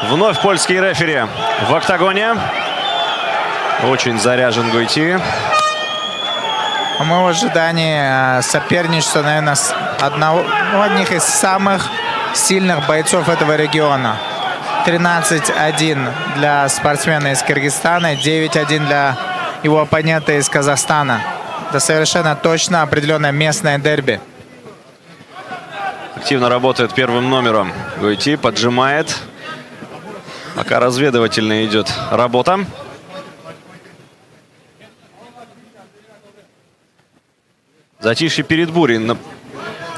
Вновь польский рефери в октагоне. Очень заряжен Гойти. Мы в ожидании соперничества, наверное, с одних из самых сильных бойцов этого региона. 13-1 для спортсмена из Кыргызстана, 9-1 для его оппонента из Казахстана. Это совершенно точно определенное местное дерби. Активно работает первым номером. Гойти поджимает. Пока разведывательная идет работа. Затишье перед бурей.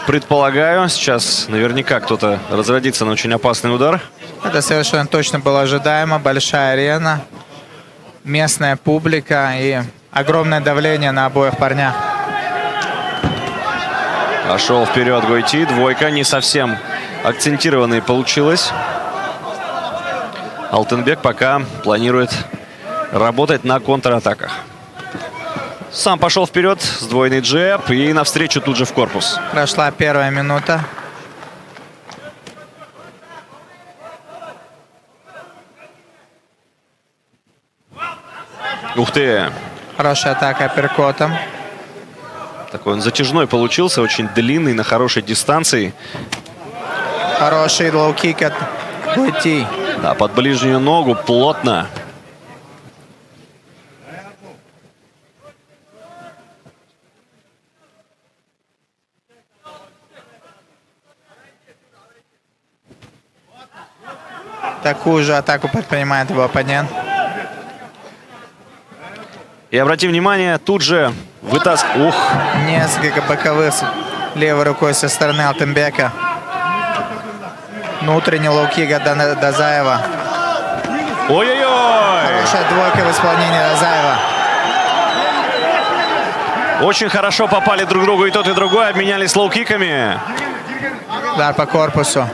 Предполагаю, сейчас наверняка кто-то разродится на очень опасный удар. Это совершенно точно было ожидаемо. Большая арена, местная публика и огромное давление на обоих парнях. Пошел вперед Гойти. Двойка не совсем акцентированной получилась. Алтынбек пока планирует работать на контратаках. Сам пошел вперед, сдвоенный джеб и навстречу тут же в корпус. Прошла первая минута. Ух ты! Хорошая атака апперкотом. Такой он затяжной получился, очень длинный, на хорошей дистанции. Хороший лоу-кик от Гойти. Да, под ближнюю ногу, плотно. Такую же атаку предпринимает его оппонент. И обрати внимание, тут же вытаскивает. Ух! Несколько боковых левой рукой со стороны Алтынбека. Внутренний лоу-кик от Дазаева. Ой-ой-ой! Хорошая двойка в исполнении Дазаева. Очень хорошо попали друг другу и тот, и другой. Обменялись лоу-киками. Удар по корпусу.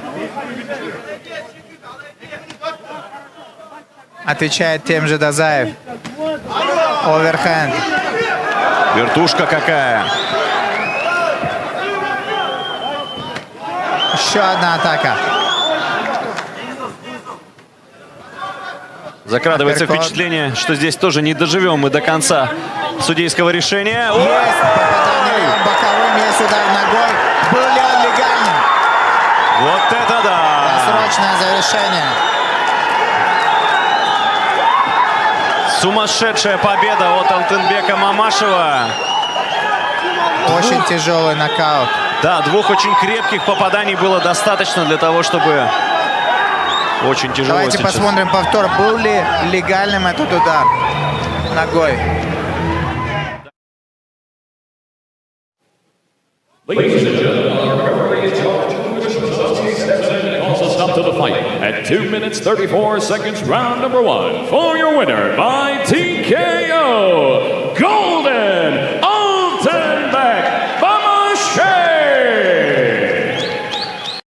Отвечает тем же Дазаев. Оверхенд. Вертушка какая. Еще одна атака. Закрадывается впечатление, что здесь тоже не доживем мы до конца судейского решения. Есть попадание боковым, есть удар ногой. Был ли он легальным? Вот это да! Досрочное завершение. Сумасшедшая победа от Алтынбека Мамашева. Очень тяжелый нокаут. Да, двух очень крепких попаданий было достаточно для того, чтобы... Очень тяжело. Давайте сейчас посмотрим повтор. Был ли легальным этот удар ногой? Ladies and gentlemen, our referee is calls a stop to the fight at 2 minutes 34 seconds, round number 1. For your winner by TKO,